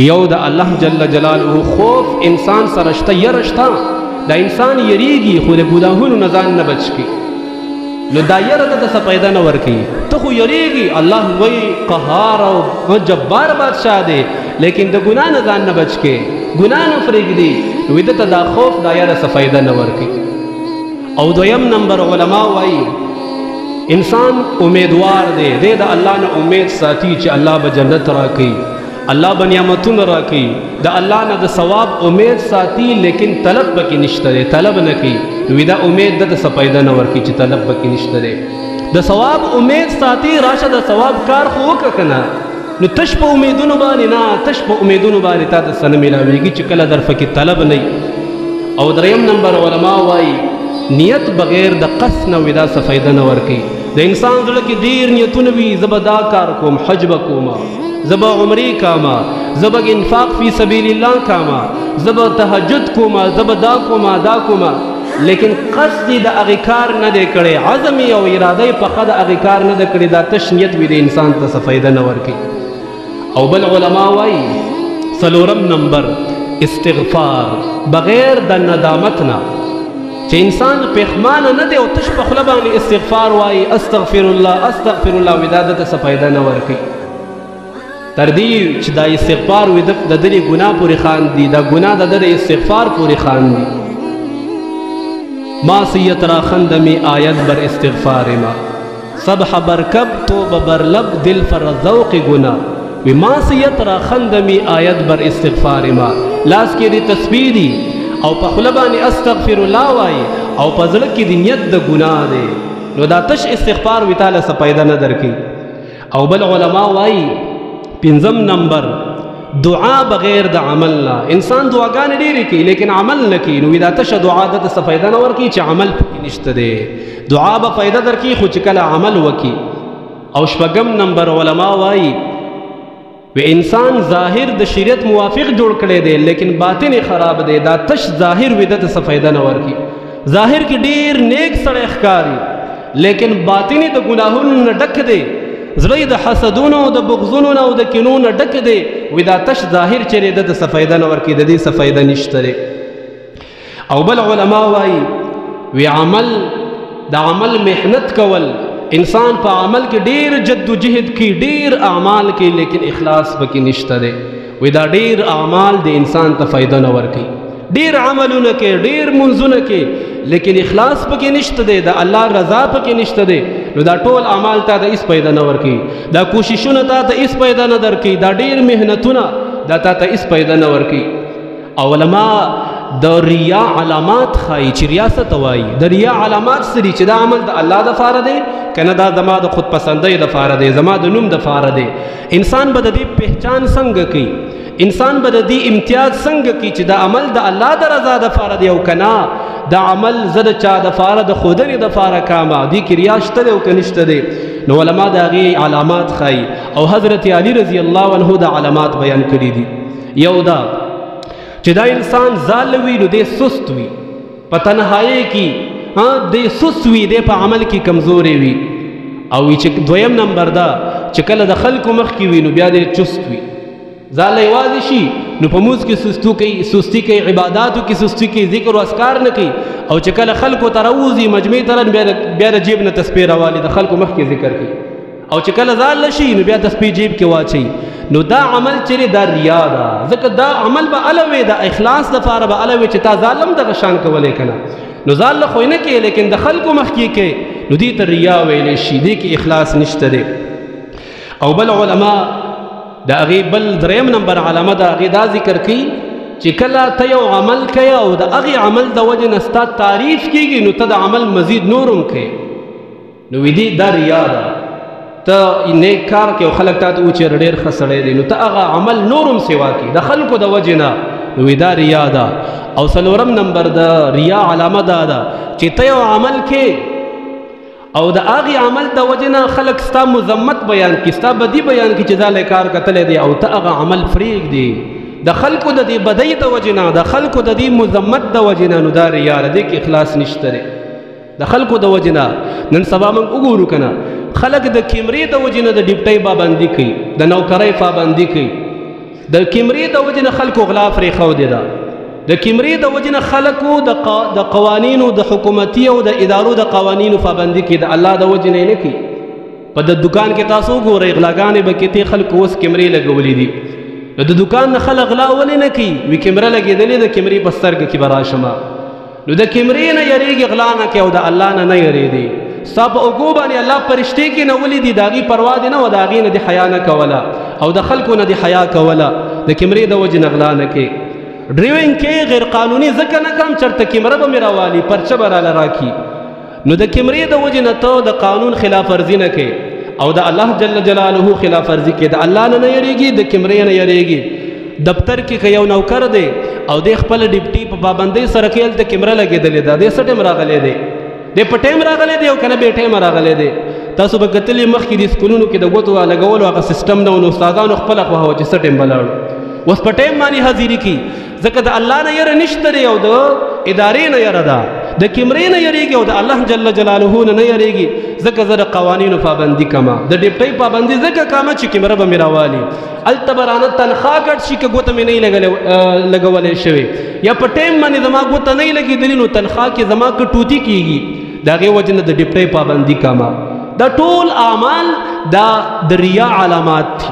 یو د الله جل جلاله خوف انسان سره شته، یره شته، دا انسان یریږي خو د ګناهونو نه ځان نه بچ کړي، نو دا یره ته څه پیدا نه ورکوي. ته خو یریږي، الله وایي قهار او جبار بادشاه دی، لیکن د ګناه نه ځان نه بچ کړي، ګناه نه پرېږدي، نو ده ته دا خوف دا یره څه فایده نه ورکوي. او دویم نمبر علما وایي انسان امیدوار دی، دی د الله نه امید ساتي چې الله به جنت راکوي، الله به نعمتونه راکوي، د الله نه د ثواب امید ساتي، لیکن طلب پکې نشته دی، طلب نه کوي، نو دا امید د څه پیدا نه ورکوي چې طلب پکې نشته دی. د ثواب امید ساتي، راشه د ثواب کار خو وکړه که نه، نو تش په امیدونو باندې نه، تش په امیدونو باندې تا ته څه نه میلاویږي چې کله در پکې طلب نه وي. او دریم نمبر علما وایي نیت بغیر د قصد نه دا څه فایده نه ورکوي. د انسان زړه کې ډېر نیتونه وي، زه به دا کار کوم، حج به کومه، زه به عمرې کومه، زه به انفاق فی سبیل الله کومه، زه به تهجد کومه، زه به دا کومه دا کومه، لیکن قصد د هغې کار نه دی کړی، عزم او اراده یې پخه د هغې کار نه دی کړی، دا تش نیت وي د انسان ته څه فایده نه ورکوي. او بل علما وایي څلورم نمبر استغفار بغیر د ندامت نه، چې انسان پښمانه نه دی او تش په خوله باندې استغفار وایي استغفر الله استغفر الله، وي دا دته څه فایده نه ورکوي. تر دې چې دا استغفار وي د دې ګناه پورې خاندي، دا ګناه د ده د استغفار پورې خاندي. معصیت را خندمی آید بر استغفار ما، صبح برکب توبه بر لب دل فر ذوق گناه، وی معصیت را خندمی آید بر استغفار ما، لاس کې دی تسبیح دی او په خوله باندې استغفر الله وایي او په زړه کې د نیت د ګناه دی، نو دا تش استغفار وي تاله څه پیدا نه درکوي. او بل علما وایي پنځم نمبر دعا بغیر د عمل نه، انسان دعاګانې ډېرې کوي لیکن عمل نه کوي، نو دا تشه دعا دته څه فایده نه ورکوي چې عمل پکې نشته دی. دعا به فایده درکوي خو چې کله عمل وکړي. او شپږم نمبر علما وایي و انسان ظاهر د شریعت موافق جوړ کړی دی لیکن باطن خراب دی، دا تش ظاهر وي دته څه فایده نه ورکوي. ظاهر کې ډېر نیک سړی ښکاري لیکن باطن د ګناهونو نه ډک دی، زړه د حسدونو د بغضونو نه او د کینو نه ډک دی، وي دا تش ظاهر چې دته څه فایده نه ورکوي، د دې څه فایده نشته دی. او بل علما وایي وی عمل د عمل محنت کول، انسان په عمل کې ډېر جد و جهد کوي، ډېر اعمال کوي لیکن اخلاص پکې نشته دی، وی دا ډېر اعمال د انسان ته فایده نه ورکوي. ډېر عملونه کوي، ډېر منځونه کوي لیکن اخلاص پکې نشته دی، د الله رضا پکې نشته دی، نو دا ټول اعمال تا ته هېڅ پیدا نه ورکوي، دا کوششونه تا ته هېڅ پیدا نه درکوي، دا ډېر محنتونه دا تا ته هېڅ پیدا نه ورکوي. او علما د ریا علامات ښایي چې ریا څه ته وایي، د ریا علامات څه دي چې دا عمل د الله دپاره دی که نه دا زما د خودپسندۍ دپاره دی، زما د نوم دپاره دی. انسان به د دې پہچان څنګه کوي، انسان به د دې امتیاز څنګه کوي چې دا عمل د الله د رضا دپاره دی او که نه دا عمل زه د چا دپاره د ښودنې دپاره کومه، دې کې ریا شته دی او که نشته دی. نو علما د هغې علامات ښایي او حضرت علی رضی الله عنه د علامات بیان کړي دي. یو دا چې دا انسان ظالم وي نو دی سست وي، په تنهایۍ کې دی سست وي، دی په عمل کې کمزورې وي. او چې دویم نمبر دا چې کله د خلکو مخ کې وي نو بیا دی چست وي، ځاله یوازې شي نو په مونځ کې سستی کوي، عباداتو کې سستی کوي، ذکر و اذکار نه کوي، او چې کله خلکو ته راوځي مجمع ته بیا د جیب نه تسبیح راوالي، د خلکو مخ کې ذکر کوي، او چې کله ځاله شي نو بیا تسبیح جیب کې واچوي. نو دا عمل چې دا ریا ده، ځکه دا عمل به اله وي، د اخلاص دپاره به اله وي چې تا ظالم دغه شان کولی که نه، نو ځاله خو نه کوي لیکن د خلکو مخ کې کوي، نو دې ته ریا ویلی شي، دې کې اخلاص نشته دی. او بل علما د هغې بل دریم نمبر علامه د هغې دا ذکر کوي چې کله ته یو عمل کوي او د هغې عمل د وجې نه ستا تعریف کېږي نو ته د عمل مزید نورم کوي، نو وی دې دا ریا ده. ته نیک کار کوي او خلک تا ته وایي چې ډېر ښه سړی دی، نو ته هغه عمل نورم سوا کړي د خلکو د وجې نه، نو وی دا ریا ده. او څلورم نمبر د ریا علامه دا ده چې ته یو عمل کې او د هغې عمل د وجې نه خلک ستا مذمت بیان کړي، ستا بدي بیان کړي چې دا لی کار کتلی دی او ته هغه عمل پرېږدي د خلکو د دې بدۍ د وجې نه، د خلکو د دې مذمت د وجې نه، نو دا ریا ده، دې کې اخلاص نشته دی د خلکو د وجې نه. نن سبا موږ وګورو که نه خلک د کیمرې د وجې نه د ډیپټۍ پابندي کوي، د نوکرۍ پابندي کوي، د کیمرې د وجې نه خلکو غلا پرېښودې ده. د کیمرې د وجې نه خلکو د قوانینو د حکومتي او د ادارو د قوانینو پابندي کې د الله د وجې نه کوي. په د دکان کې تاسو وګورئ غلاګانې به کېدې، خلکو اوس کیمرې لګولې دي. نو د دکان نه خلک غلا ولې نه کوي؟ وي کیمره لګېدلې د کیمرې په سترګه کې به راشمه. نو د کیمرې نه یریږي، غلا نه کوي او د الله نه نه یریږي. ستا په اوږو باندې الله فرشتې کې نه ولې دي، د هغې پروا دې نه وه، د هغې نه دې حیا نه کوله او د خلکو نه دې حیا کوله. د کیمرې د وجې نه غلا نه کوي. ډریوینګ کې غیر قانوني ځکه نه کوم چېرته کیمره به مې راوالي، پرچه به راله راکړي. نو د کیمرې د وجې نه ته د قانون خلاف ورزي نه کوي او د الله جل جلاله خلاف ورزي کوي. د الله نه نه یریږي، د کیمرې نه یریږي. دفتر کې که یو نوکر دی او د خپل ډیپټي په پابندۍ سره کې هلته کیمره لګېدلې ده، دی څه ټایم راغلی دی؟ دی په ټایم راغلی دی او که نه بې ټایمه راغلی دی؟ تاسو به کتلې مخکې د سکولونو کې د ګوتو لګولو هغه سیسټم نه و، نو استادانو خپله خوښه وه چې څه ټایم به لاړو. اوس په ټایم باندې حاضري کوي، ځکه د الله نه یره نشته دی او د ادارې نه یره ده. د کیمرې نه یریږي او د الله جل جلاله نه یریږي، ځکه زه د قوانینو پابندي کما، د ډیپټۍ پابندي ځکه کامه چې کیمره به مې راوالي. هلته به رانه تنخوا کټ شي که ګوته مې نه لګولی شوې، یا په ټایم باندې زما ګوته نه لګېدلې، نو تنخوا کې زما کټوتي کېږي. د هغې وجې نه د ډیپټۍ پابندي کما. دا ټول اعمال دا د ریا علامات دي.